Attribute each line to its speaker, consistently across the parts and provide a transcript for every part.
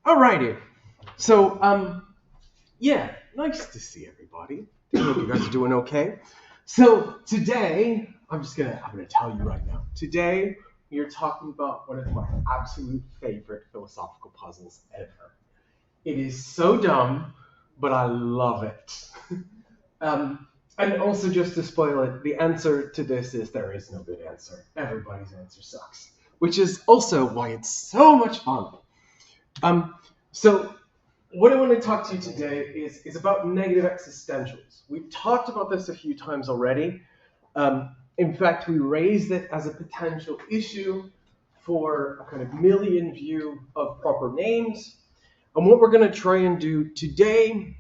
Speaker 1: Alrighty. So, yeah, nice to see everybody. I hope you guys are doing okay. So today, I'm gonna tell you right now. Today, we are talking about one of my absolute favorite philosophical puzzles ever. It is so dumb, but I love it. And also, just to spoil it, the answer to this is there is no good answer. Everybody's answer sucks, which is also why it's so much fun. So what I want to talk to you today is about negative existentials. We've talked about this a few times already. In fact, we raised it as a potential issue for a kind of million view of proper names. And what we're going to try and do today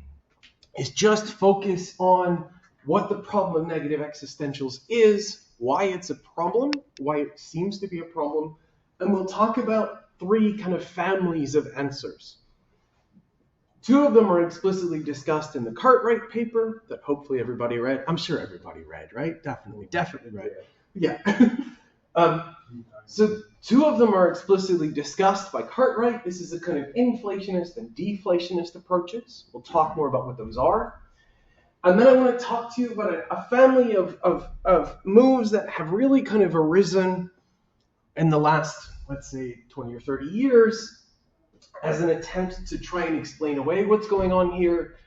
Speaker 1: is just focus on what the problem of negative existentials is, why it's a problem, why it seems to be a problem, and we'll talk about three kind of families of answers. Two of them are explicitly discussed in the Cartwright paper that hopefully everybody read. I'm sure everybody read, right? Definitely read. Yeah. So two of them are explicitly discussed by Cartwright. This is a kind of inflationist and deflationist approaches. We'll talk more about what those are. And then I want to talk to you about a family of moves that have really kind of arisen in the last, let's say, 20 or 30 years as an attempt to try and explain away what's going on here.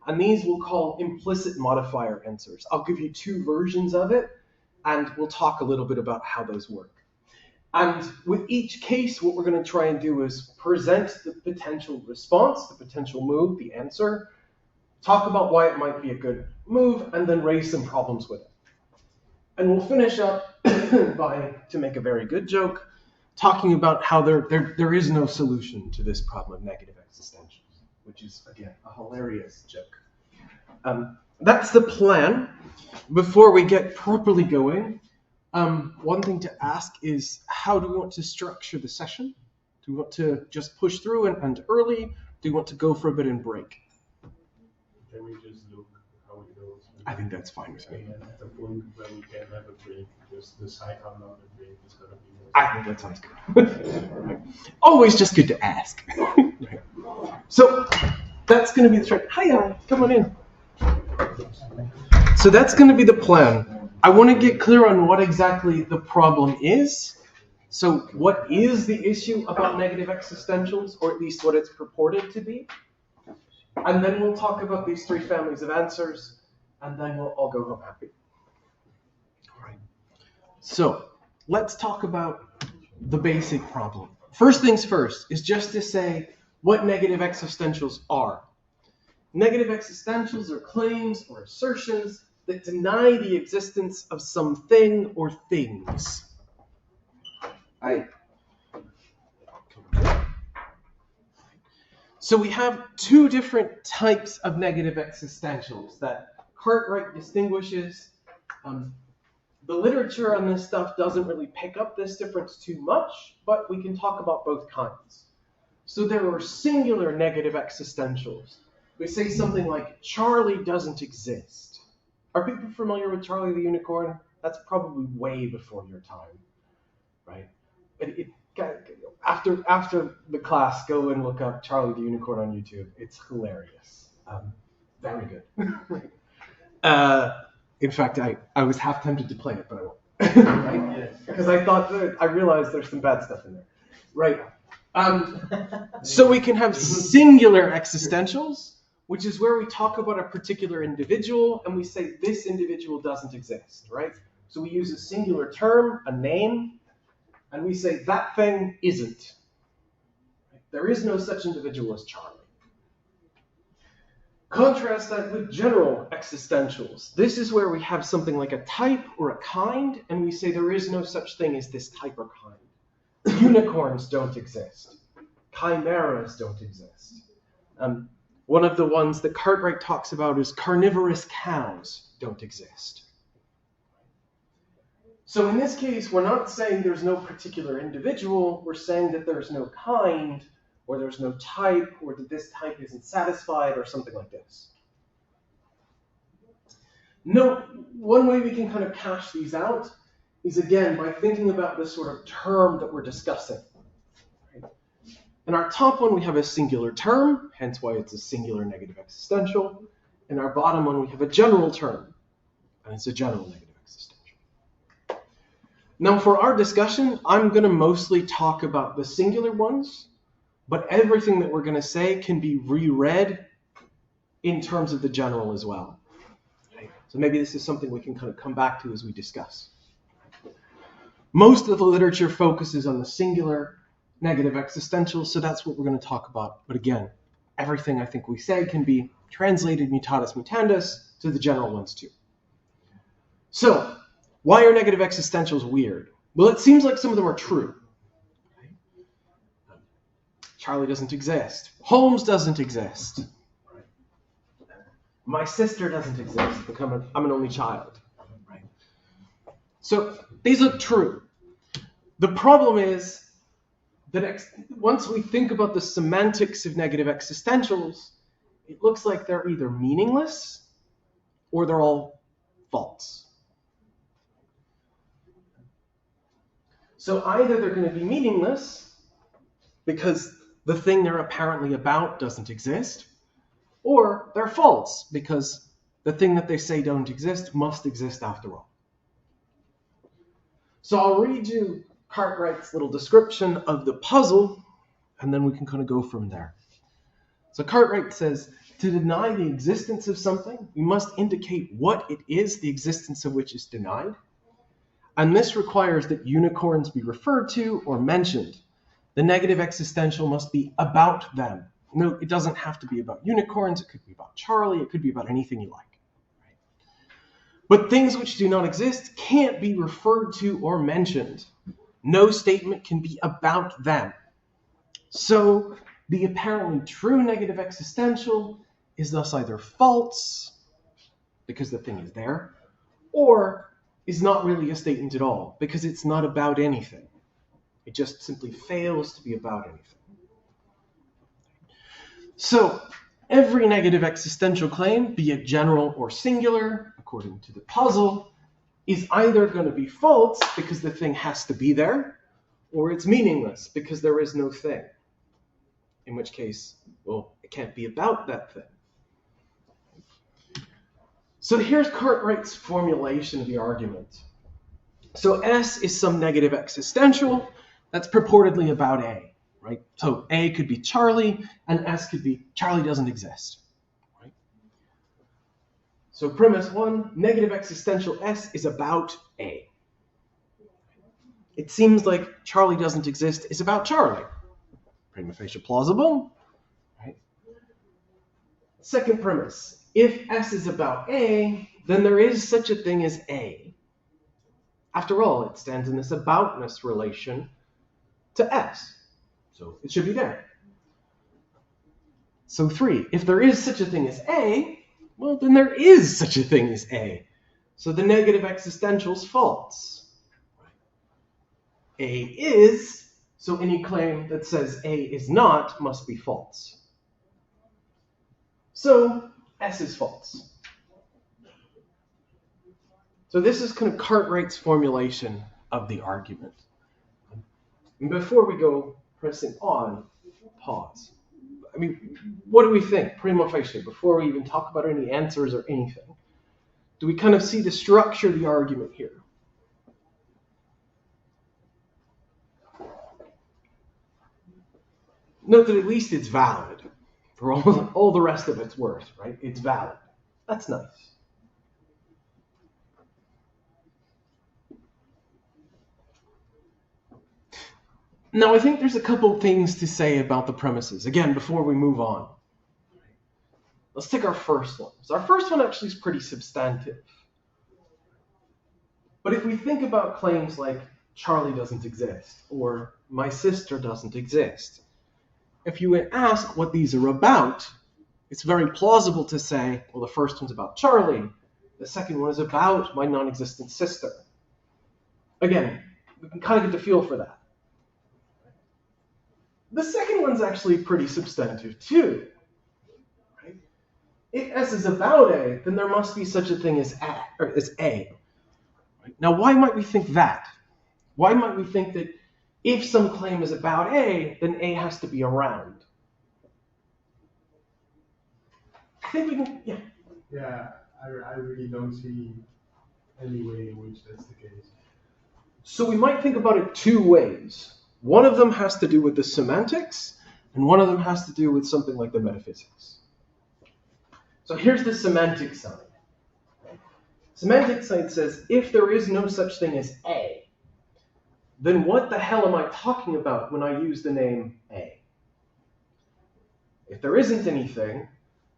Speaker 1: And these we'll call implicit modifier answers. I'll give you two versions of it, and we'll talk a little bit about how those work. And with each case, what we're going to try and do is present the potential response, the potential move, the answer, talk about why it might be a good move, and then raise some problems with it. And we'll finish up by, to make a very good joke, talking about how there is no solution to this problem of negative existentials, which is, again, a hilarious joke. That's the plan. Before we get properly going, one thing to ask is, how do we want to structure the session? Do we want to just push through and early? Do we want to go for a bit and break?
Speaker 2: Can we just look how it goes?
Speaker 1: I think that's fine with me.
Speaker 2: And at the point where we can have a break, just decide how long the break is going to be.
Speaker 1: I think that sounds good. Always just good to ask. So that's going to be the trick. Hi, come on in. So that's going to be the plan. I want to get clear on what exactly the problem is. So what is the issue about negative existentials, or at least what it's purported to be? And then we'll talk about these three families of answers, and then we'll all go home happy. All right. So let's talk about the basic problem. First things first is just to say what negative existentials are. Negative existentials are claims or assertions that deny the existence of something or things. So we have two different types of negative existentials that Cartwright distinguishes. The literature on this stuff doesn't really pick up this difference too much, but we can talk about both kinds. So there are singular negative existentials. We say something like, Charlie doesn't exist. Are people familiar with Charlie the Unicorn? That's probably way before your time, right? After the class, go and look up Charlie the Unicorn on YouTube. It's hilarious. Very good. In fact, I was half tempted to play it, but I won't. Right? Because I realized there's some bad stuff in there. Right. So we can have singular existentials, which is where we talk about a particular individual and we say this individual doesn't exist, right? So we use a singular term, a name, and we say that thing isn't. There is no such individual as Charlie. Contrast that with general existentials. This is where we have something like a type or a kind, and we say there is no such thing as this type or kind. Unicorns don't exist. Chimeras don't exist. One of the ones that Cartwright talks about is carnivorous cows don't exist. So in this case, we're not saying there's no particular individual, we're saying that there's no kind, or there's no type, or that this type isn't satisfied, or something like this. No, one way we can kind of cash these out is, again, by thinking about this sort of term that we're discussing. In our top one, we have a singular term, hence why it's a singular negative existential. In our bottom one, we have a general term, and it's a general negative existential. Now, for our discussion, I'm going to mostly talk about the singular ones, but everything that we're going to say can be reread in terms of the general as well. Okay? So maybe this is something we can kind of come back to as we discuss. Most of the literature focuses on the singular negative existential, so that's what we're going to talk about. But again, everything I think we say can be translated mutatis mutandis to the general ones too. So, why are negative existentials weird? Well, it seems like some of them are true. Charlie doesn't exist. Holmes doesn't exist. My sister doesn't exist because I'm an only child. Right? So, these look true. The problem is that once we think about the semantics of negative existentials, it looks like they're either meaningless or they're all false. So either they're going to be meaningless because the thing they're apparently about doesn't exist, or they're false because the thing that they say don't exist must exist after all. So I'll read you Cartwright's little description of the puzzle, and then we can kind of go from there. So Cartwright says, to deny the existence of something, we must indicate what it is, the existence of which is denied. And this requires that unicorns be referred to or mentioned. The negative existential must be about them. No, it doesn't have to be about unicorns. It could be about Charlie. It could be about anything you like. Right? But things which do not exist can't be referred to or mentioned. No statement can be about them. So the apparently true negative existential is thus either false, because the thing is there, or is not really a statement at all, because it's not about anything. It just simply fails to be about anything. So every negative existential claim, be it general or singular, according to the puzzle, is either going to be false because the thing has to be there, or it's meaningless because there is no thing. In which case, well, it can't be about that thing. So here's Cartwright's formulation of the argument. So S is some negative existential that's purportedly about A, right? So A could be Charlie, and S could be Charlie doesn't exist. Right? So premise 1, negative existential S is about A. It seems like Charlie doesn't exist is about Charlie. Prima facie plausible. Right? Second premise, if S is about A, then there is such a thing as A. After all, it stands in this aboutness relation to S. So it should be there. So 3, if there is such a thing as A, well, then there is such a thing as A. So the negative existential is false. A is, so any claim that says A is not must be false. So S is false. So this is kind of Cartwright's formulation of the argument. And before we go pressing on, pause. I mean, what do we think, prima facie, before we even talk about any answers or anything? Do we kind of see the structure of the argument here? Note that at least it's valid. For all the rest of it's worth, right? It's valid. That's nice. Now, I think there's a couple things to say about the premises. Again, before we move on. Let's take our first one. So our first one actually is pretty substantive. But if we think about claims like Charlie doesn't exist, or my sister doesn't exist, if you would ask what these are about, it's very plausible to say, well, the first one's about Charlie. The second one is about my non-existent sister. Again, we can kind of get the feel for that. The second one's actually pretty substantive too. Right? If S is about A, then there must be such a thing as A. Right? Now, why might we think that? Why might we think that if some claim is about A, then A has to be around. I think we can, yeah.
Speaker 2: Yeah, I really don't see any way in which that's the case.
Speaker 1: So we might think about it two ways. One of them has to do with the semantics, and one of them has to do with something like the metaphysics. So here's the semantic side. Semantic side says, if there is no such thing as A, then what the hell am I talking about when I use the name A? If there isn't anything,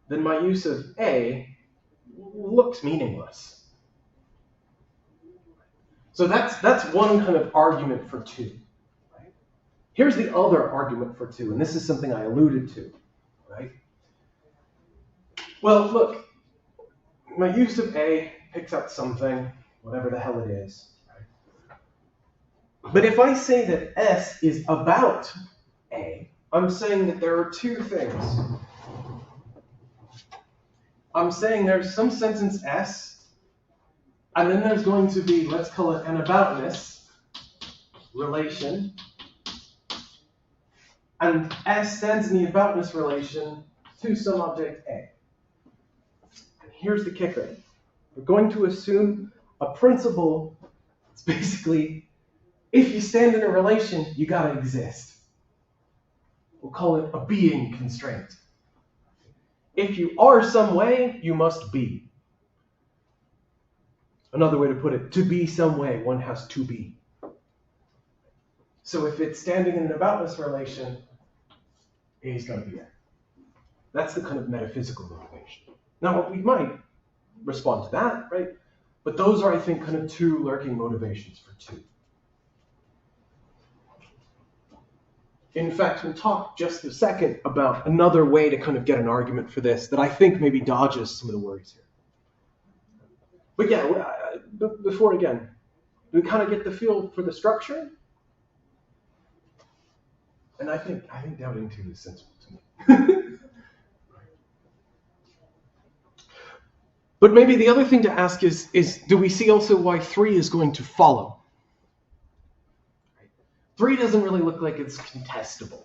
Speaker 1: then my use of A looks meaningless. So that's one kind of argument for two. Right? Here's the other argument for two, and this is something I alluded to. Right? Well, look, my use of A picks up something, whatever the hell it is. Right? But if I say that S is about A, I'm saying that there are two things. I'm saying there's some sentence S, and then there's going to be, let's call it an aboutness relation. And S stands in the aboutness relation to some object A. And here's the kicker. We're going to assume a principle. It's basically, if you stand in a relation, you gotta exist. We'll call it a being constraint. If you are some way, you must be. Another way to put it, to be some way, one has to be. So if it's standing in an aboutness relation, A is going to be there. That's the kind of metaphysical motivation. Now, we might respond to that, right? But those are, I think, kind of two lurking motivations for two. In fact, we'll talk just a second about another way to kind of get an argument for this that I think maybe dodges some of the worries here. But yeah, before again, we kind of get the feel for the structure. And I think doubting two is sensible to me. But maybe the other thing to ask is do we see also why 3 is going to follow? 3 doesn't really look like it's contestable.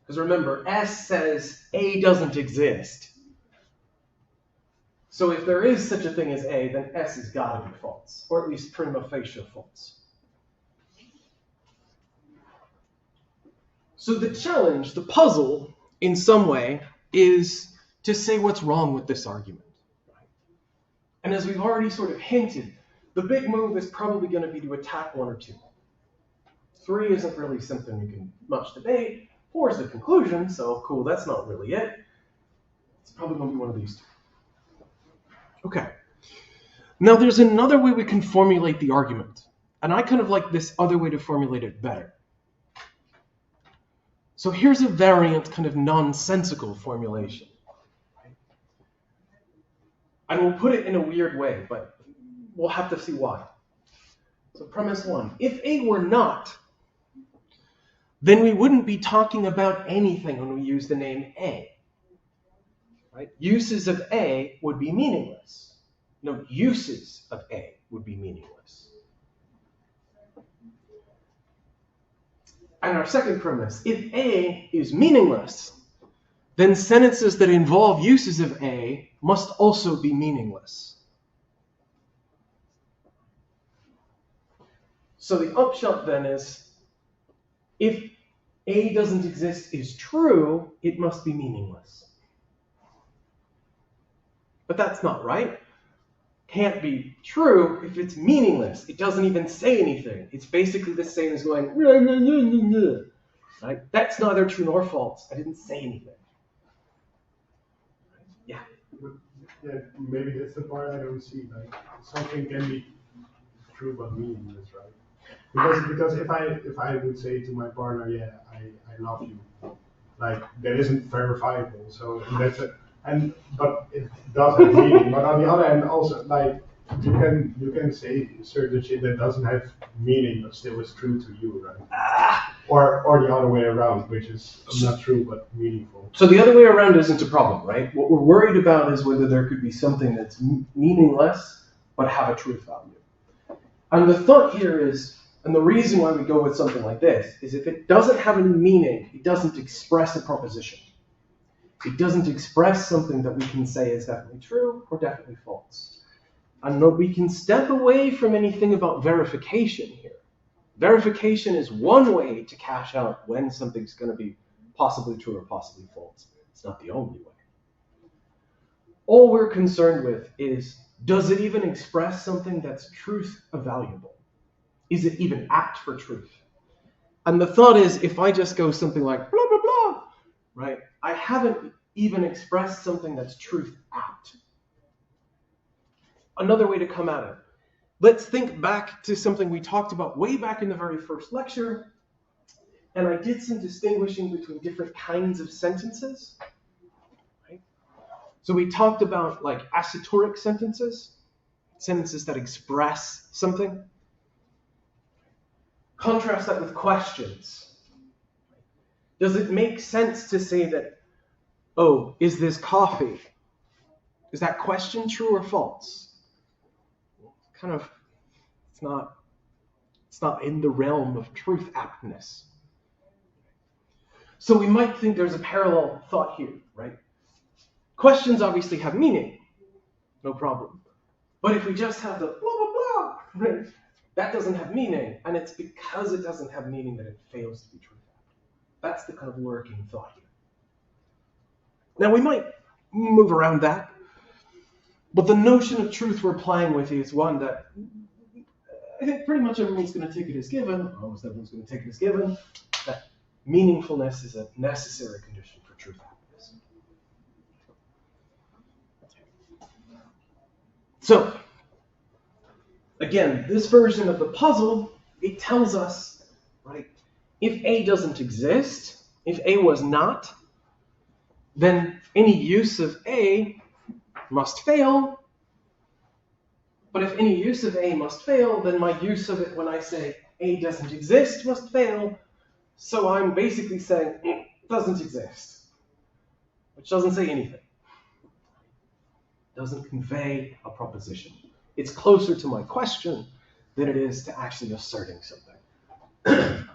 Speaker 1: Because remember, S says A doesn't exist. So if there is such a thing as A, then S has got to be false, or at least prima facie false. So the challenge, the puzzle, in some way, is to say what's wrong with this argument. And as we've already sort of hinted, the big move is probably going to be to attack 1 or 2. 3 isn't really something we can much debate. 4 is the conclusion, so cool, that's not really it. It's probably going to be one of these 2. Okay. Now there's another way we can formulate the argument. And I kind of like this other way to formulate it better. So here's a variant kind of nonsensical formulation. And we'll put it in a weird way, but we'll have to see why. So premise 1, if A were not, then we wouldn't be talking about anything when we use the name A. Right? Uses of A would be meaningless. No, uses of A would be meaningless. And our second premise, if A is meaningless, then sentences that involve uses of A must also be meaningless. So the upshot then is, if A doesn't exist is true, it must be meaningless. But that's not right. Can't be true if it's meaningless. It doesn't even say anything. It's basically the same as going, right? That's neither true nor false. I didn't say anything. Yeah.
Speaker 2: Yeah, maybe that's the part I don't see. Like something can be true but meaningless, right? Because if I would say to my partner, yeah, I love you, like that isn't verifiable. So that's it. But it does have meaning. But on the other hand, also like you can say certain shit that doesn't have meaning but still is true to you, right? Or the other way around, which is not true but meaningful.
Speaker 1: So the other way around isn't a problem, right? What we're worried about is whether there could be something that's meaningless but have a truth value. And the thought here is, And the reason why we go with something like this is if it doesn't have any meaning, it doesn't express a proposition. It doesn't express something that we can say is definitely true or definitely false. And we can step away from anything about verification here. Verification is one way to cash out when something's going to be possibly true or possibly false. It's not the only way. All we're concerned with is, does it even express something that's truth evaluable? Is it even apt for truth? And the thought is, if I just go something like blah, blah, blah, right? I haven't even expressed something that's truth apt. Another way to come at it. Let's think back to something we talked about way back in the very first lecture. And I did some distinguishing between different kinds of sentences. Right? So we talked about like acitoric sentences, sentences that express something. Contrast that with questions. Does it make sense to say that, oh, is this coffee? Is that question true or false? It's not in the realm of truth aptness. So we might think there's a parallel thought here, right? Questions obviously have meaning, no problem. But if we just have the blah, blah, blah, right, that doesn't have meaning, and it's because it doesn't have meaning that it fails to be truth apt. That's the kind of working thought here. Now we might move around that, but the notion of truth we're playing with is one that I think pretty much everyone's going to take it as given, almost everyone's going to take it as given, that meaningfulness is a necessary condition for truth aptness. So, again, this version of the puzzle, it tells us, right, if A doesn't exist, if A was not, then any use of A must fail. But if any use of A must fail, then my use of it when I say A doesn't exist must fail. So I'm basically saying it doesn't exist, which doesn't say anything. It doesn't convey a proposition. It's closer to my question than it is to actually asserting something.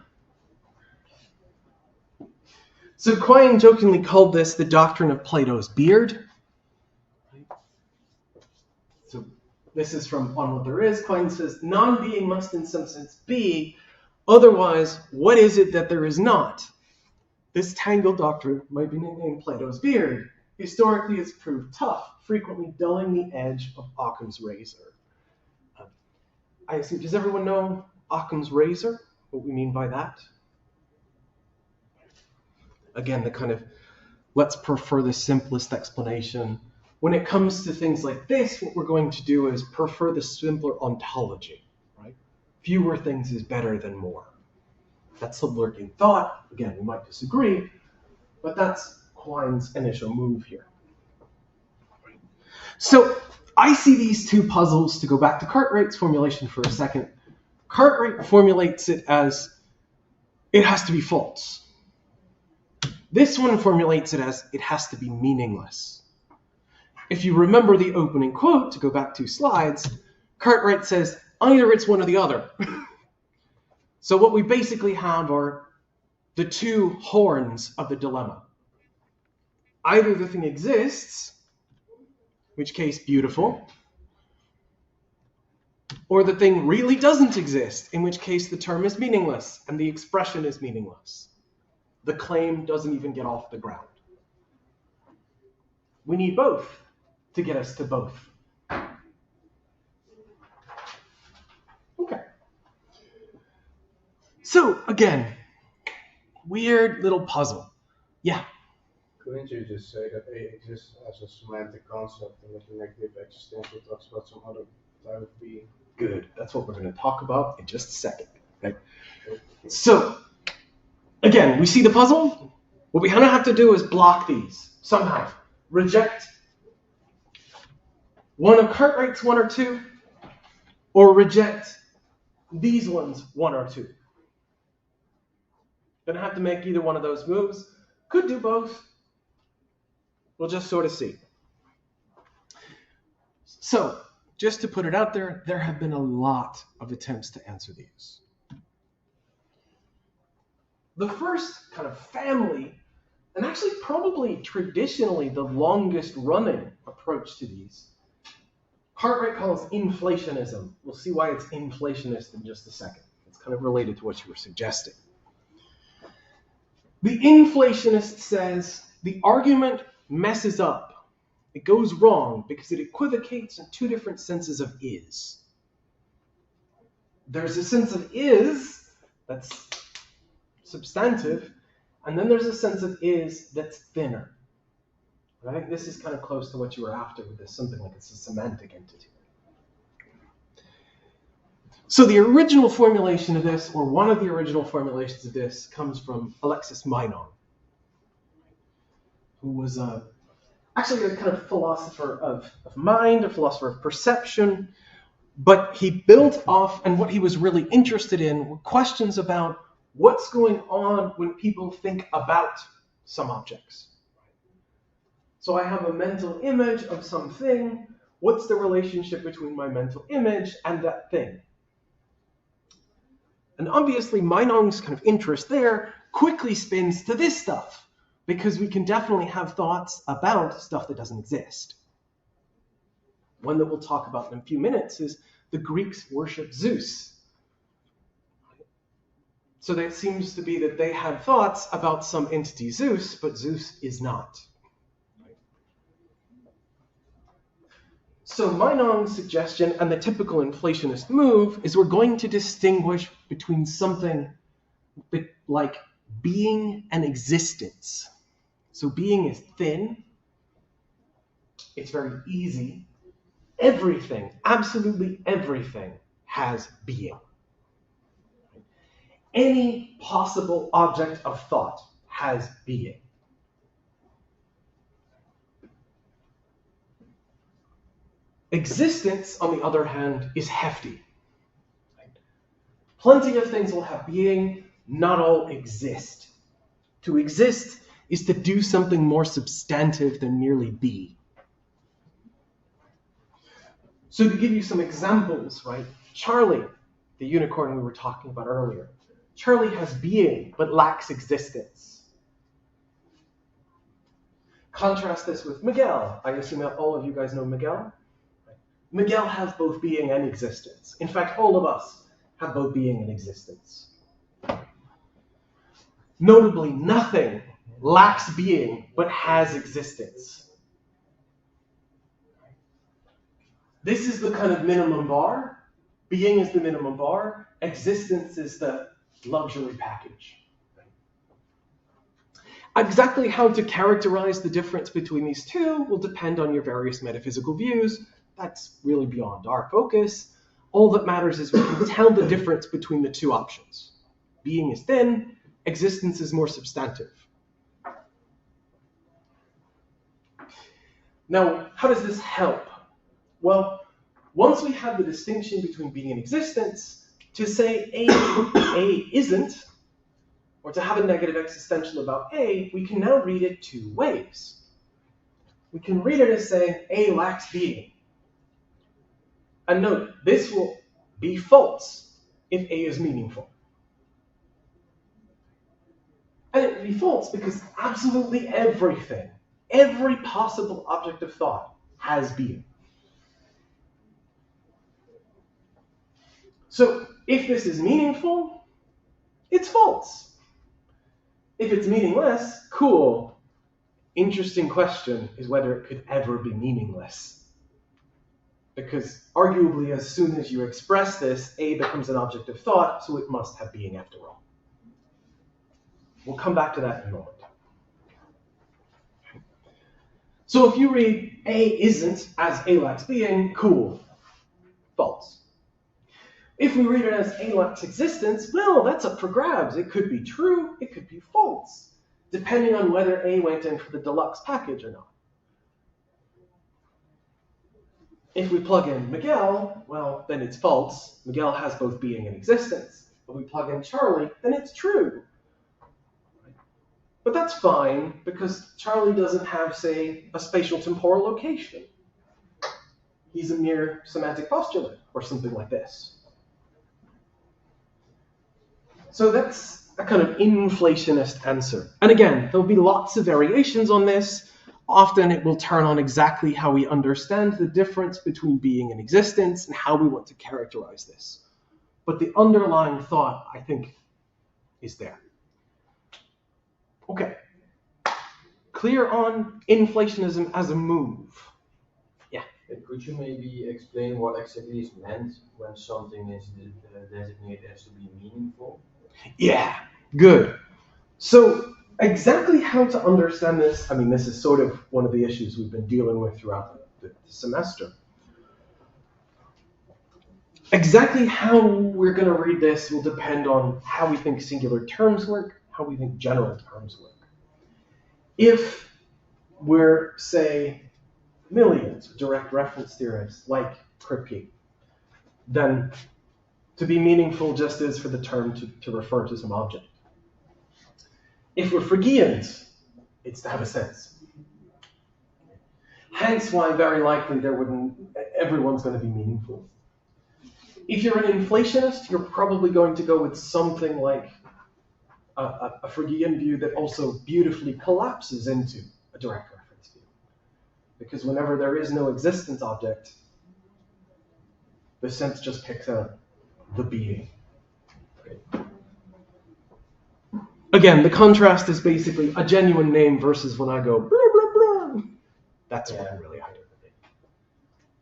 Speaker 1: So Quine jokingly called this the doctrine of Plato's beard. So this is from On What There Is. Quine says, non-being must in some sense be, otherwise, what is it that there is not? This tangled doctrine might be nicknamed Plato's beard. Historically, it's proved tough, frequently dulling the edge of Occam's razor. I assume, does everyone know Occam's razor? What we mean by that? Again, the kind of, let's prefer the simplest explanation. When it comes to things like this, what we're going to do is prefer the simpler ontology, right? Fewer things is better than more. That's the lurking thought. Again, we might disagree, but that's Quine's initial move here. So I see these two puzzles, to go back to Cartwright's formulation for a second. Cartwright formulates it as it has to be false. This one formulates it as it has to be meaningless. If you remember the opening quote, to go back 2 slides, Cartwright says either it's one or the other. So what we basically have are the two horns of the dilemma. Either the thing exists, in which case beautiful, or the thing really doesn't exist, in which case the term is meaningless and the expression is meaningless. The claim doesn't even get off the ground. We need both to get us to both. Okay. So, again, weird little puzzle. Yeah?
Speaker 2: Couldn't you just say that A exists as a semantic concept and that the negative existential talks about some other type of being?
Speaker 1: Good. That's what we're going to talk about in just a second. Okay? So, again, we see the puzzle. What we kind of have to do is block these somehow. Reject one of Cartwright's 1 or 2, or reject these ones 1 or 2. Gonna have to make either one of those moves. Could do both. We'll just sort of see. So, just to put it out there, there have been a lot of attempts to answer these. the first kind of family, and actually probably traditionally the longest running approach to these, Cartwright calls inflationism. We'll see why it's inflationist in just a second. It's kind of related to what you were suggesting. The inflationist says the argument messes up. It goes wrong because it equivocates in two different senses of is. There's a sense of is that's substantive, and then there's a sense of is that's thinner. And I think this is kind of close to what you were after with this, something like it's a semantic entity. So the original formulation of this, or one of the original formulations of this, comes from Alexis Meinong, who was actually a kind of philosopher of mind, a philosopher of perception, but he built off, and what he was really interested in were questions about what's going on when people think about some objects. So I have a mental image of something. What's the relationship between my mental image and that thing? And obviously, Meinong's kind of interest there quickly spins to this stuff, because we can definitely have thoughts about stuff that doesn't exist. One that we'll talk about in a few minutes is the Greeks worship Zeus. So it seems to be that they had thoughts about some entity Zeus, but Zeus is not. So Meinong's suggestion and the typical inflationist move is we're going to distinguish between something like being and existence. So being is thin. It's very easy. Everything, absolutely everything, has being. Any possible object of thought has being. Existence, on the other hand, is hefty. Plenty of things will have being, not all exist. To exist is to do something more substantive than merely be. So to give you some examples, right? Charlie, the unicorn we were talking about earlier. Charlie has being, but lacks existence. Contrast this with Miguel. I assume that all of you guys know Miguel. Miguel has both being and existence. In fact, all of us have both being and existence. Notably, nothing lacks being but has existence. This is the kind of minimum bar. Being is the minimum bar. Existence is the luxury package. Exactly how to characterize the difference between these two will depend on your various metaphysical views. That's really beyond our focus. All that matters is we can tell the difference between the two options. Being is thin, existence is more substantive. Now, how does this help? Well, once we have the distinction between being and existence, to say A isn't, or to have a negative existential about A, we can now read it two ways. We can read it as saying A lacks being. And note, this will be false if A is meaningful. And it will be false because absolutely everything, every possible object of thought has being. So if this is meaningful, it's false. If it's meaningless, cool. Interesting question is whether it could ever be meaningless. Because arguably, as soon as you express this, A becomes an object of thought, so it must have being after all. We'll come back to that in a moment. So if you read A isn't as A lacks being, cool. False. If we read it as A lacks existence, well, that's up for grabs. It could be true, it could be false, depending on whether A went in for the deluxe package or not. If we plug in Miguel, well, then it's false. Miguel has both being and existence. If we plug in Charlie, then it's true. But that's fine, because Charlie doesn't have, say, a spatial temporal location. He's a mere semantic postulate, or something like this. So that's a kind of inflationist answer. And again, there'll be lots of variations on this. Often it will turn on exactly how we understand the difference between being and existence and how we want to characterize this. But the underlying thought, I think, is there. Okay. Clear on inflationism as a move? Yeah.
Speaker 3: Could you maybe explain what exactly is meant when something is designated as to be meaningful?
Speaker 1: Yeah, good. So exactly how to understand this, I mean, this is sort of one of the issues we've been dealing with throughout the semester. Exactly how we're going to read this will depend on how we think singular terms work, how we think general terms work. If we're, say, millions of direct reference theorists like Kripke, then to be meaningful just is for the term to refer to some object. If we're Phrygians, it's to have a sense. Hence why very likely everyone's going to be meaningful. If you're an inflationist, you're probably going to go with something like a Phrygian view that also beautifully collapses into a direct reference view. Because whenever there is no existence object, the sense just picks out the being. Okay. Again, the contrast is basically a genuine name versus when I go blah, blah, blah. That's what I'm really after.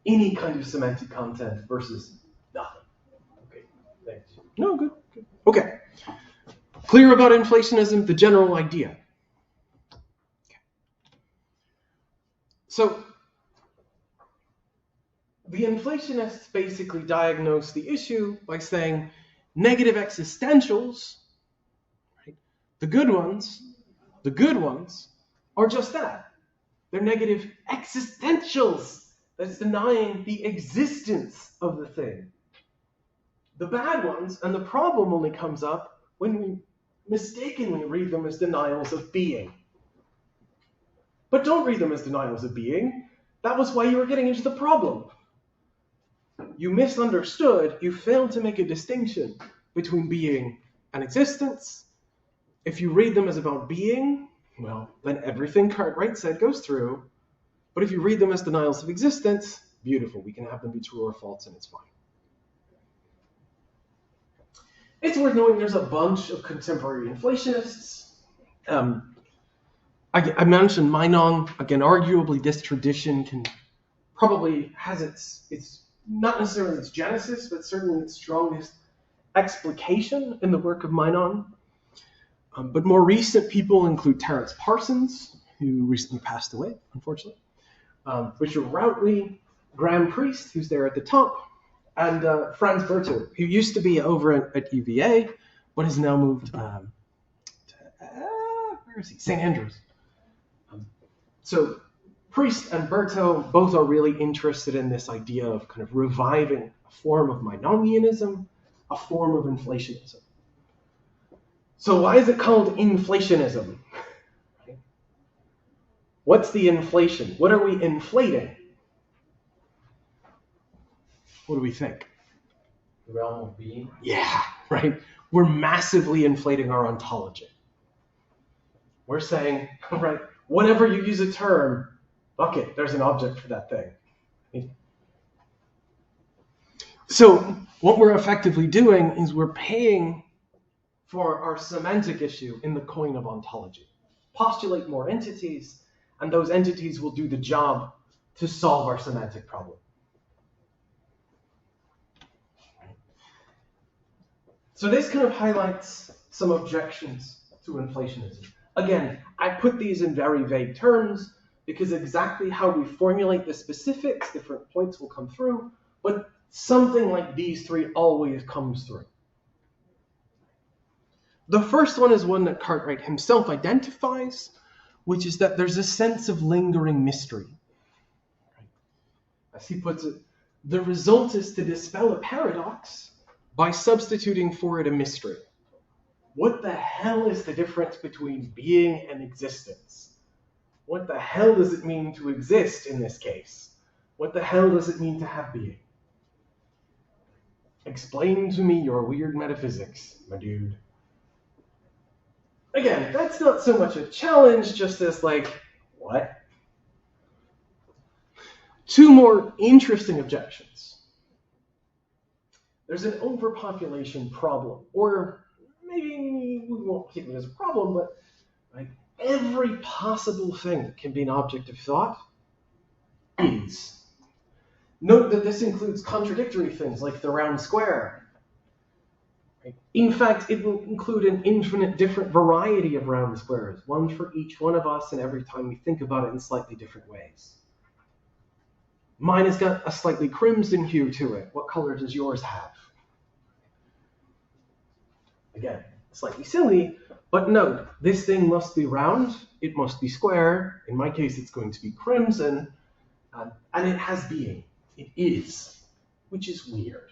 Speaker 1: Any kind of semantic content versus nothing. Okay, thanks. No, good. Okay. Clear about inflationism, the general idea. Okay. So, the inflationists basically diagnose the issue by saying negative existentials, right, the good ones are just that. They're negative existentials. That's denying the existence of the thing. The bad ones, and the problem only comes up when we mistakenly read them as denials of being. But don't read them as denials of being. That was why you were getting into the problem. You misunderstood, you failed to make a distinction between being and existence. If you read them as about being, well, then everything Cartwright said goes through. But if you read them as denials of existence, beautiful, we can have them be true or false and it's fine. It's worth knowing there's a bunch of contemporary inflationists. I mentioned Meinong. Again, arguably this tradition probably has its not necessarily its genesis, but certainly its strongest explication in the work of Meinong. But more recent people include Terence Parsons, who recently passed away, unfortunately, Richard Routley, Graham Priest, who's there at the top, and Franz Berto, who used to be over at UVA, but has now moved to where is he? St. Andrews. So Priest and Berto both are really interested in this idea of kind of reviving a form of Meinongianism, a form of inflationism. So why is it called inflationism? Right? What's the inflation? What are we inflating? What do we think?
Speaker 3: The realm of being?
Speaker 1: Yeah, right? We're massively inflating our ontology. We're saying, all right, whenever you use a term, okay, there's an object for that thing. Right? So what we're effectively doing is we're paying for our semantic issue in the coin of ontology. Postulate more entities, and those entities will do the job to solve our semantic problem. So this kind of highlights some objections to inflationism. Again, I put these in very vague terms because exactly how we formulate the specifics, different points will come through, but something like these three always comes through. The first one is one that Cartwright himself identifies, which is that there's a sense of lingering mystery. As he puts it, the result is to dispel a paradox by substituting for it a mystery. What the hell is the difference between being and existence? What the hell does it mean to exist in this case? What the hell does it mean to have being? Explain to me your weird metaphysics, my dude. again, that's not so much a challenge, just as like, what? Two more interesting objections. There's an overpopulation problem, or maybe we won't think of it as a problem, but like every possible thing that can be an object of thought is. Note that this includes contradictory things like the round square. In fact, it will include an infinite different variety of round squares, one for each one of us and every time we think about it in slightly different ways. Mine has got a slightly crimson hue to it. What color does yours have? Again, slightly silly, but note, this thing must be round, it must be square. In my case, it's going to be crimson, and it has being. It is, which is weird.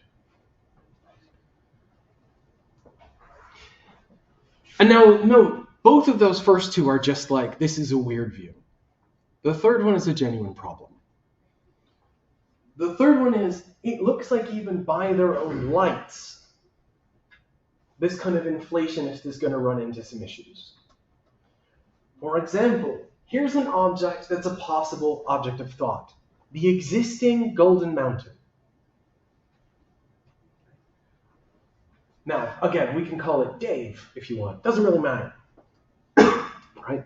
Speaker 1: And now, note, both of those first two are just like, this is a weird view. The third one is a genuine problem. The third one is, it looks like even by their own lights, this kind of inflationist is going to run into some issues. For example, here's an object that's a possible object of thought. The existing Golden Mountain. Now, again, we can call it Dave if you want. Doesn't really matter. Right?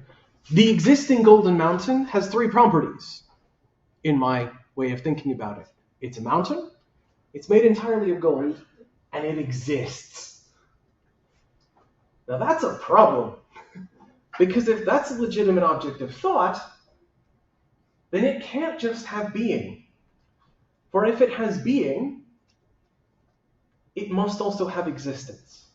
Speaker 1: The existing Golden Mountain has three properties in my way of thinking about it. It's a mountain, it's made entirely of gold, and it exists. Now that's a problem. Because if that's a legitimate object of thought, then it can't just have being. For if it has being, it must also have existence.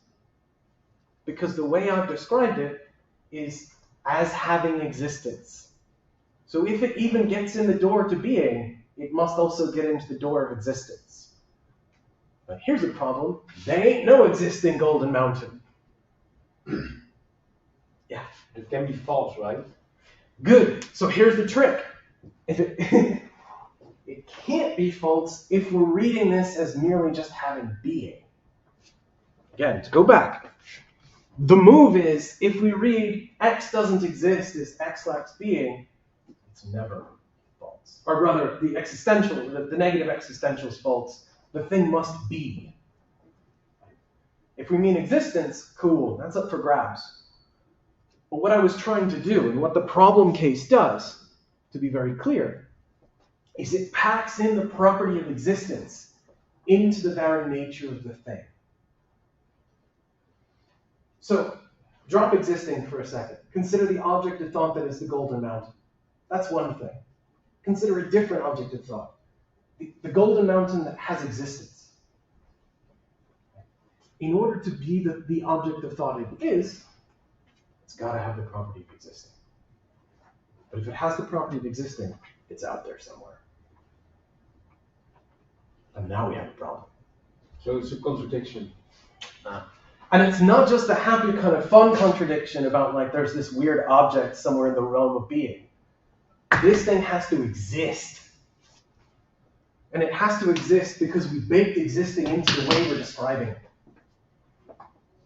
Speaker 1: Because the way I've described it is as having existence. So if it even gets in the door to being, it must also get into the door of existence. But here's the problem. There ain't no existing Golden Mountain. Yeah.
Speaker 3: It can be false, right?
Speaker 1: Good. So here's the trick. If it it can't be false if we're reading this as merely just having being. Again, to go back. The move is, if we read X doesn't exist as X lacks being, it's never false. Or rather, the negative existential is false. The thing must be. If we mean existence, cool, that's up for grabs. But what I was trying to do, and what the problem case does, to be very clear, is it packs in the property of existence into the very nature of the thing. So, drop existing for a second. Consider the object of thought that is the Golden Mountain. That's one thing. Consider a different object of thought. The Golden Mountain that has existence. In order to be the object of thought it is, it's got to have the property of existing. But if it has the property of existing, it's out there somewhere. And now we have a problem.
Speaker 3: So it's a contradiction.
Speaker 1: And it's not just a happy kind of fun contradiction about like there's this weird object somewhere in the realm of being. This thing has to exist. And it has to exist because we baked existing into the way we're describing it.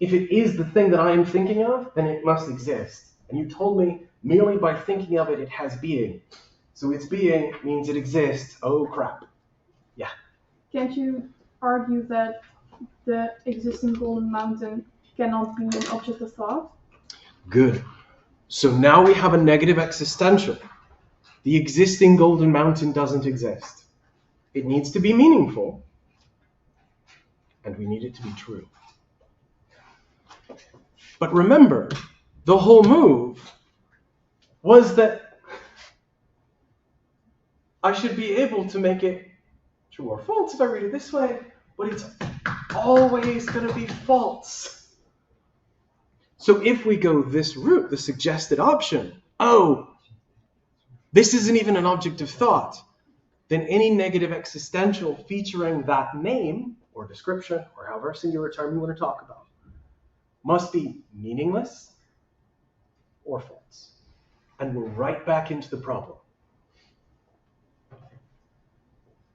Speaker 1: If it is the thing that I am thinking of, then it must exist. And you told me merely by thinking of it, it has being. So its being means it exists. Oh, crap. Yeah.
Speaker 4: Can't you argue that the existing Golden Mountain cannot be an object of thought?
Speaker 1: Good. So now we have a negative existential. The existing Golden Mountain doesn't exist. It needs to be meaningful, and we need it to be true. But remember, the whole move was that I should be able to make it true or false if I read it this way, but it's always going to be false. So if we go this route, the suggested option, this isn't even an object of thought, then any negative existential featuring that name or description or however singular term you want to talk about must be meaningless or false. And we're right back into the problem.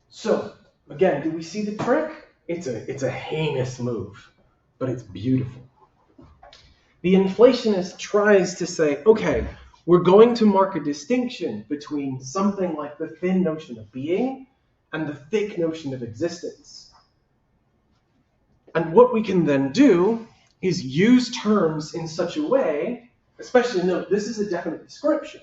Speaker 1: So, again, do we see the trick? It's a heinous move, but it's beautiful. the inflationist tries to say, okay, we're going to mark a distinction between something like the thin notion of being and the thick notion of existence. And what we can then do is use terms in such a way, especially note, this is a definite description.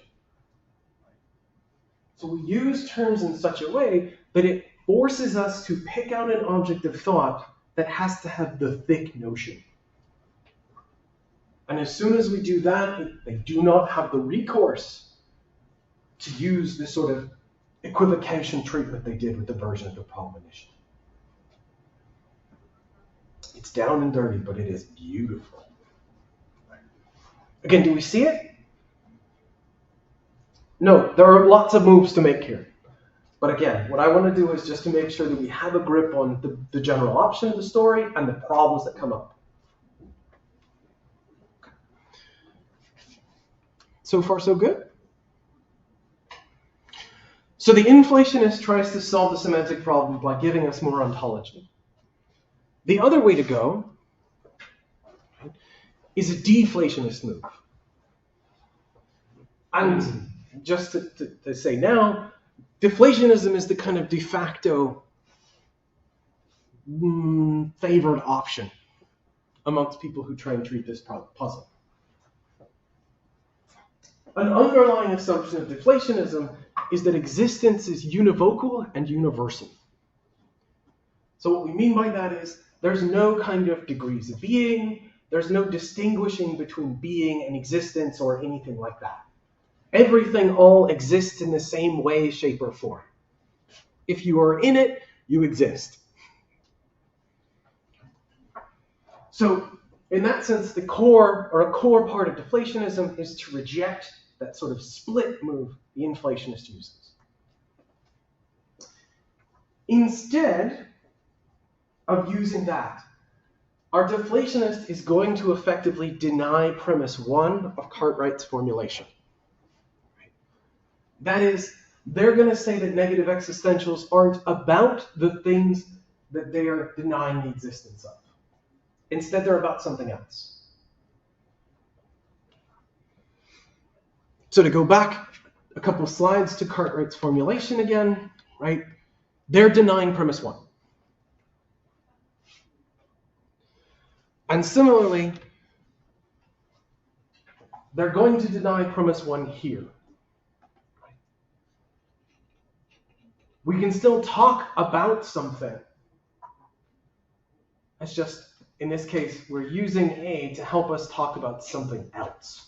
Speaker 1: So we use terms in such a way that it forces us to pick out an object of thought that has to have the thick notion. And as soon as we do that, they do not have the recourse to use this sort of equivocation treatment they did with the version of the problem initially. It's down and dirty, but it is beautiful. Again, do we see it? No, there are lots of moves to make here. But again, what I want to do is just to make sure that we have a grip on the general option of the story and the problems that come up. So far, so good? So the inflationist tries to solve the semantic problem by giving us more ontology. The other way to go is a deflationist move. And just to say now, deflationism is the kind of de facto favored option amongst people who try and treat this puzzle. An underlying assumption of deflationism is that existence is univocal and universal. So what we mean by that is there's no kind of degrees of being, there's no distinguishing between being and existence or anything like that. Everything all exists in the same way, shape, or form. If you are in it, you exist. So in that sense, a core part of deflationism is to reject that sort of split move the inflationist uses. Instead of using that, our deflationist is going to effectively deny premise 1 of Cartwright's formulation. That is, they're going to say that negative existentials aren't about the things that they are denying the existence of. Instead, they're about something else. So to go back a couple slides to Cartwright's formulation again, right? They're denying premise 1. And similarly, they're going to deny premise 1 here. We can still talk about something. It's just, in this case, we're using A to help us talk about something else.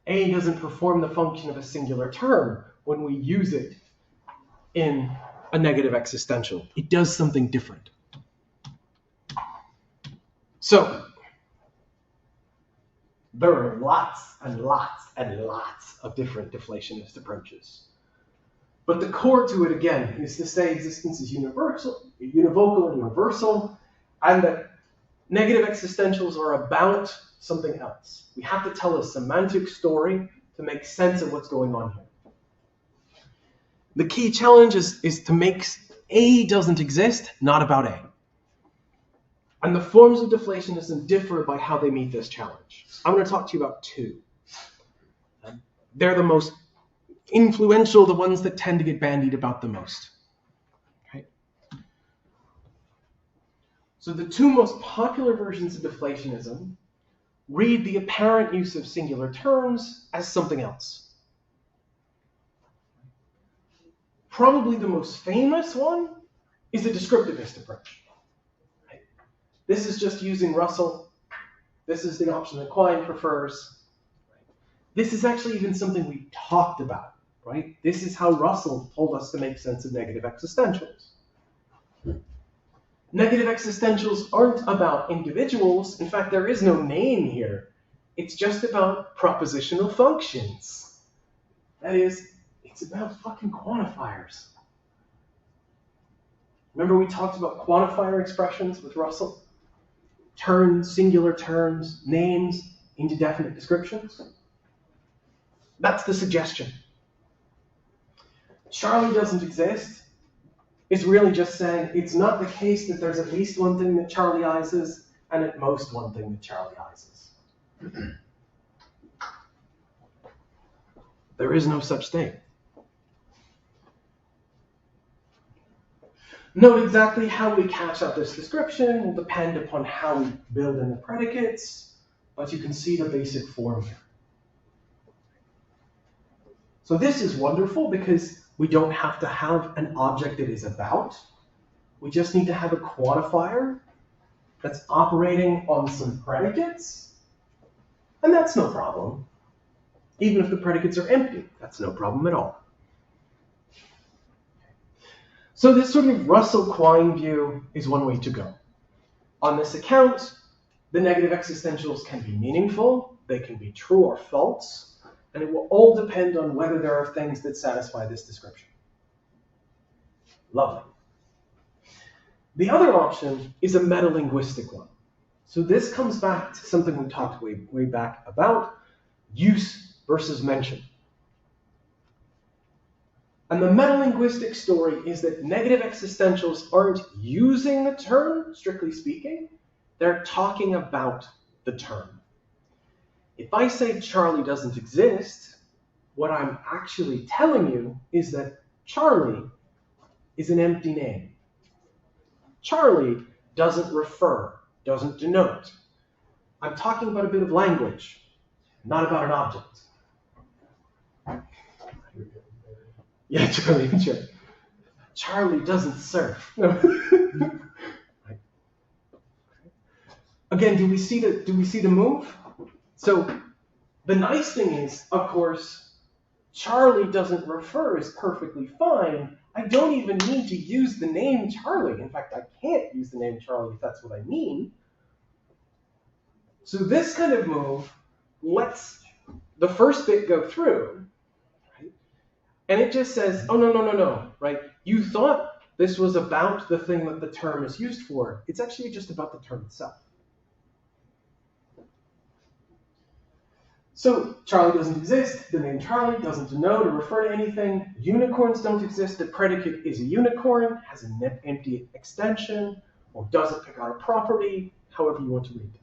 Speaker 1: A doesn't perform the function of a singular term when we use it in a negative existential. It does something different. So, there are lots and lots and lots of different deflationist approaches. But the core to it, again, is to say existence is univocal and universal, and that negative existentials are about something else. We have to tell a semantic story to make sense of what's going on here. The key challenge is to make A doesn't exist, not about A. And the forms of deflationism differ by how they meet this challenge. I'm going to talk to you about 2. They're the most influential, the ones that tend to get bandied about the most. Okay? So the 2 most popular versions of deflationism read the apparent use of singular terms as something else. Probably the most famous one is the descriptivist approach. Right? This is just using Russell. This is the option that Quine prefers. This is actually even something we talked about. Right? This is how Russell told us to make sense of negative existentials. Negative existentials aren't about individuals. In fact, there is no name here. It's just about propositional functions. That is, it's about fucking quantifiers. Remember we talked about quantifier expressions with Russell? Turn singular terms, names, into definite descriptions. That's the suggestion. Charlie doesn't exist is really just saying it's not the case that there's at least one thing that Charlie-izes and at most one thing that Charlie-izes. There is no such thing. Note exactly how we catch out this description will depend upon how we build in the predicates, but you can see the basic form here. So this is wonderful because we don't have to have an object it is about. We just need to have a quantifier that's operating on some predicates, and that's no problem. Even if the predicates are empty, that's no problem at all. So this sort of Russell-Quine view is one way to go. On this account, the negative existentials can be meaningful, they can be true or false, and it will all depend on whether there are things that satisfy this description. Lovely. The other option is a metalinguistic one. So this comes back to something we talked way back about, use versus mention. And the metalinguistic story is that negative existentials aren't using the term, strictly speaking. They're talking about the term. If I say Charlie doesn't exist, what I'm actually telling you is that Charlie is an empty name. Charlie doesn't refer, doesn't denote. I'm talking about a bit of language, not about an object. Yeah, Charlie. Charlie doesn't surf. No. Right. Again, do we see the move? So the nice thing is, of course, Charlie doesn't refer is perfectly fine. I don't even need to use the name Charlie. In fact, I can't use the name Charlie if that's what I mean. So this kind of move lets the first bit go through. And it just says, oh, no, right? You thought this was about the thing that the term is used for. It's actually just about the term itself. So Charlie doesn't exist. The name Charlie doesn't denote or refer to anything. Unicorns don't exist. The predicate is a unicorn, has an empty extension, or doesn't pick out a property, however you want to read this.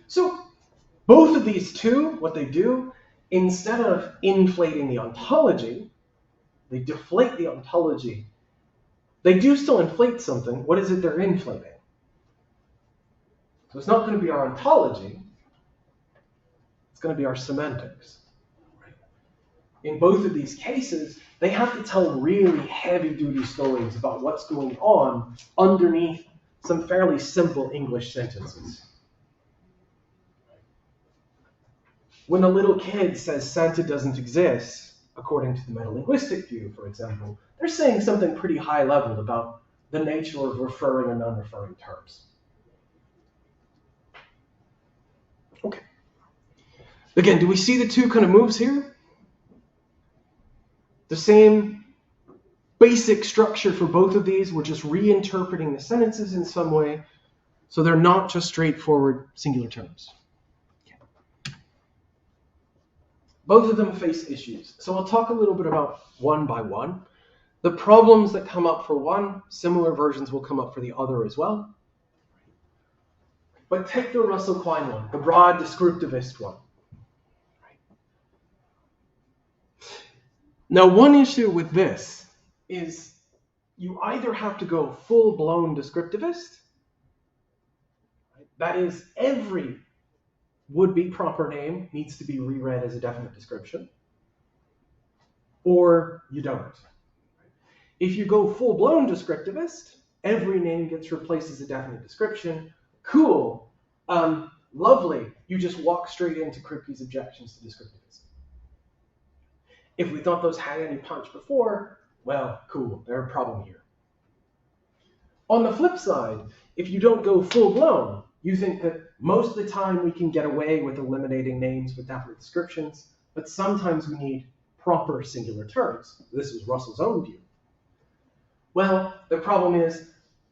Speaker 1: So both of these two, what they do, instead of inflating the ontology, they deflate the ontology. They do still inflate something. What is it they're inflating? So it's not going to be our ontology. It's going to be our semantics. In both of these cases, they have to tell really heavy-duty stories about what's going on underneath some fairly simple English sentences. When a little kid says Santa doesn't exist, according to the metalinguistic view, for example, they're saying something pretty high level about the nature of referring and non-referring terms. Okay. Again, do we see the two kind of moves here? The same basic structure for both of these. We're just reinterpreting the sentences in some way, so they're not just straightforward singular terms. Both of them face issues. So I'll talk a little bit about one by one. The problems that come up for one, similar versions will come up for the other as well. But take the Russell-Quine one, the broad descriptivist one. Now, one issue with this is you either have to go full-blown descriptivist, that is, every would-be proper name needs to be reread as a definite description, or you don't. If you go full-blown descriptivist, every name gets replaced as a definite description. Cool, lovely, you just walk straight into Kripke's objections to descriptivism. If we thought those had any punch before, well, cool, there's a problem here. On the flip side, if you don't go full-blown, you think that most of the time we can get away with eliminating names with definite descriptions, but sometimes we need proper singular terms. This is Russell's own view. Well, the problem is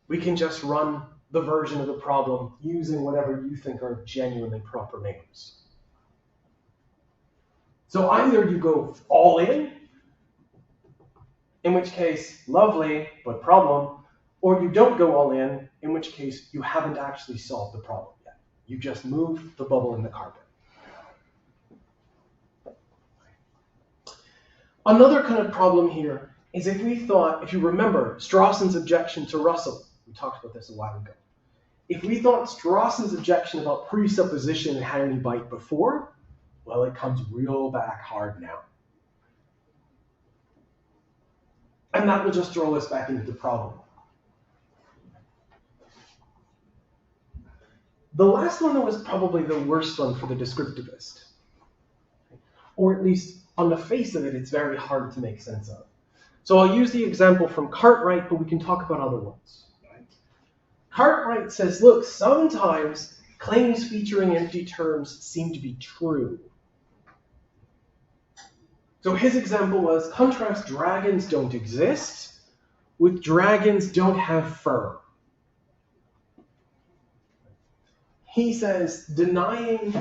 Speaker 1: we can just run the version of the problem using whatever you think are genuinely proper names. So either you go all in which case, lovely, but problem, or you don't go all in which case you haven't actually solved the problem yet. You just moved the bubble in the carpet. Another kind of problem here is if you remember Strawson's objection to Russell, we talked about this a while ago. If we thought Strawson's objection about presupposition had any bite before, well, it comes real back hard now. And that will just throw us back into the problem. The last one was probably the worst one for the descriptivist. Or at least on the face of it, it's very hard to make sense of. So I'll use the example from Cartwright, but we can talk about other ones. Right? Cartwright says, look, sometimes claims featuring empty terms seem to be true. So his example was, contrast dragons don't exist with dragons don't have fur. He says, denying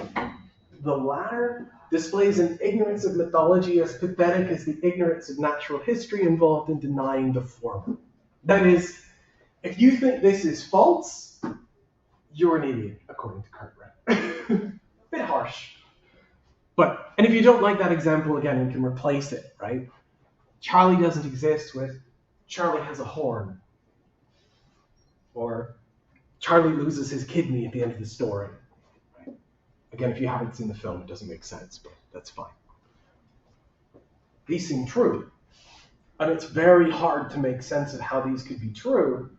Speaker 1: the latter displays an ignorance of mythology as pathetic as the ignorance of natural history involved in denying the former. That is, if you think this is false, you're an idiot, according to Cartwright. Bit harsh. And if you don't like that example, again, we can replace it, right? Charlie doesn't exist with Charlie has a horn. Or Charlie loses his kidney at the end of the story. Right? Again, if you haven't seen the film, it doesn't make sense, but that's fine. These seem true. And it's very hard to make sense of how these could be true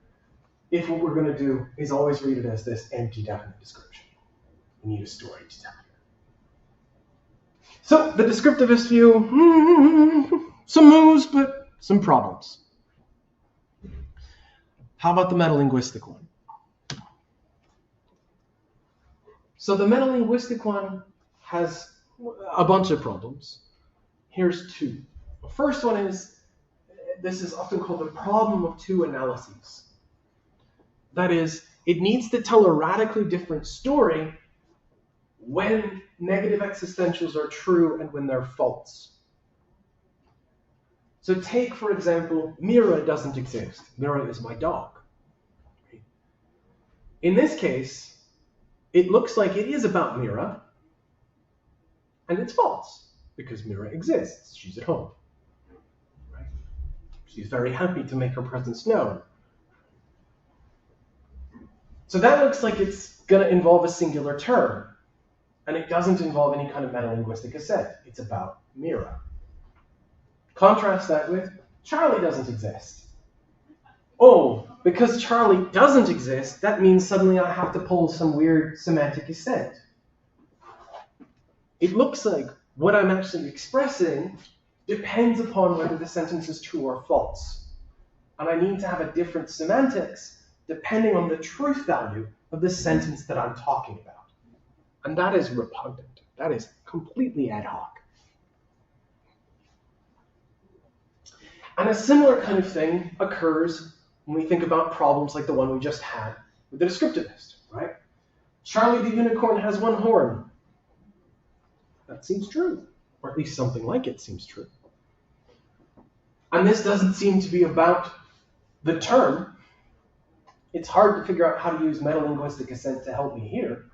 Speaker 1: if what we're going to do is always read it as this empty, definite description. We need a story to tell. So, the descriptivist view, some moves, but some problems. How about the metalinguistic one? So the metalinguistic one has a bunch of problems. Here's two. The first one is, this is often called the problem of two analyses. That is, it needs to tell a radically different story when negative existentials are true and when they're false. So take, for example, Mira doesn't exist. Mira is my dog. In this case, it looks like it is about Mira, and it's false, because Mira exists. She's at home. Right? She's very happy to make her presence known. So that looks like it's going to involve a singular term. And it doesn't involve any kind of metalinguistic assent. It's about Mira. Contrast that with Charlie doesn't exist. Oh, because Charlie doesn't exist, that means suddenly I have to pull some weird semantic assent. It looks like what I'm actually expressing depends upon whether the sentence is true or false. And I need to have a different semantics depending on the truth value of the sentence that I'm talking about. And that is repugnant. That is completely ad hoc. And a similar kind of thing occurs when we think about problems like the one we just had with the descriptivist, right? Charlie the unicorn has one horn. That seems true, or at least something like it seems true. And this doesn't seem to be about the term. It's hard to figure out how to use metalinguistic assent to help me here.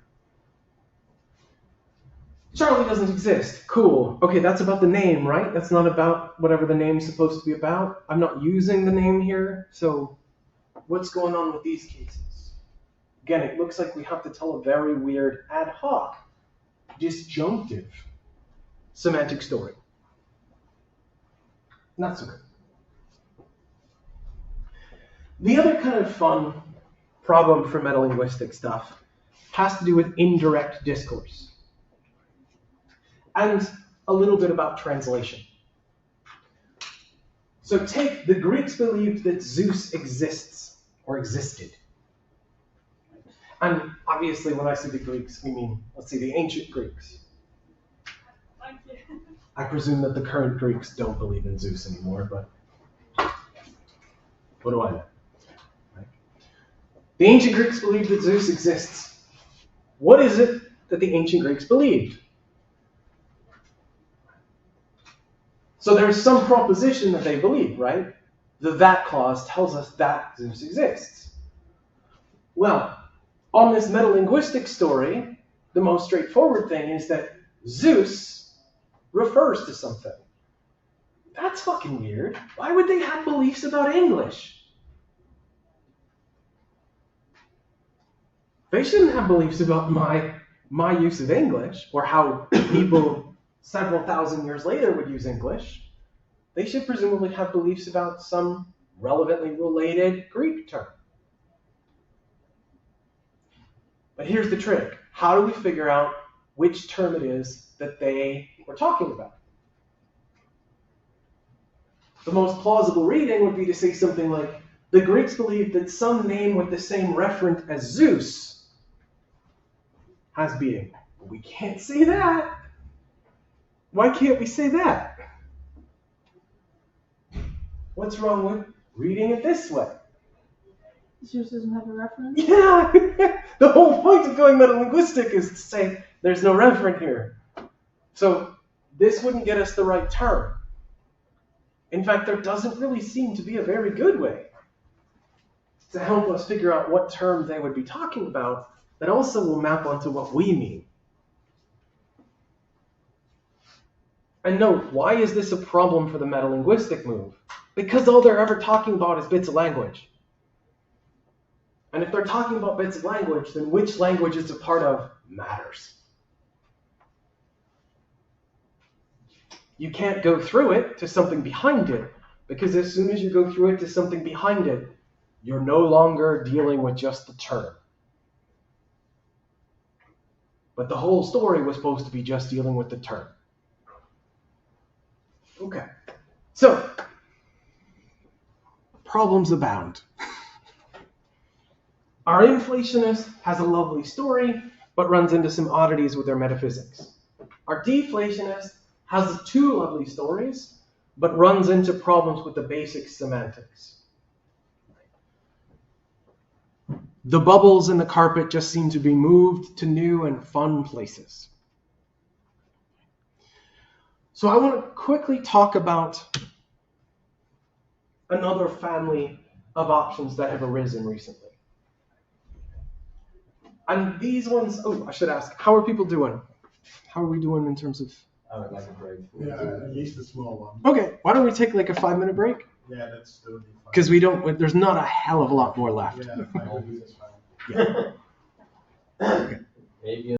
Speaker 1: Charlie doesn't exist. Cool. Okay, that's about the name, right? That's not about whatever the name's supposed to be about. I'm not using the name here, so what's going on with these cases? Again, it looks like we have to tell a very weird ad hoc, disjunctive semantic story. Not so good. The other kind of fun problem for metalinguistic stuff has to do with indirect discourse. And a little bit about translation. So take the Greeks believed that Zeus exists, or existed. And obviously when I say the Greeks, we mean, let's say the ancient Greeks.
Speaker 4: Thank you.
Speaker 1: I presume that the current Greeks don't believe in Zeus anymore, but what do I know? Right? The ancient Greeks believed that Zeus exists. What is it that the ancient Greeks believed? So there's some proposition that they believe, right? the that clause tells us that Zeus exists. Well, on this metalinguistic story, the most straightforward thing is that Zeus refers to something. That's fucking weird. Why would they have beliefs about English? They shouldn't have beliefs about my use of English, or how people several thousand years later would use English. They should presumably have beliefs about some relevantly related Greek term. But here's the trick. How do we figure out which term it is that they were talking about? The most plausible reading would be to say something like, the Greeks believed that some name with the same referent as Zeus has being. But we can't say that. Why can't we say that? What's wrong with reading it this way?
Speaker 4: Zeus doesn't have a reference.
Speaker 1: Yeah! The whole point of going metalinguistic is to say there's no referent here. So this wouldn't get us the right term. In fact, there doesn't really seem to be a very good way to help us figure out what term they would be talking about that also will map onto what we mean. And note, why is this a problem for the metalinguistic move? Because all they're ever talking about is bits of language. And if they're talking about bits of language, then which language it's a part of matters. You can't go through it to something behind it, because as soon as you go through it to something behind it, you're no longer dealing with just the term. But the whole story was supposed to be just dealing with the term. Okay, so problems abound. Our inflationist has a lovely story, but runs into some oddities with their metaphysics. Our deflationist has two lovely stories, but runs into problems with the basic semantics. The bubbles in the carpet just seem to be moved to new and fun places. So I want to quickly talk about another family of options that have arisen recently. And these ones, I should ask, how are people doing? How are we doing in terms of...
Speaker 3: I would like a break.
Speaker 2: Yeah, at least a small one.
Speaker 1: Okay, why don't we take like a 5-minute break?
Speaker 2: Yeah, that's totally fine.
Speaker 1: Because there's not a hell of a lot more left.
Speaker 2: Yeah, 5 minutes is fine.
Speaker 3: Maybe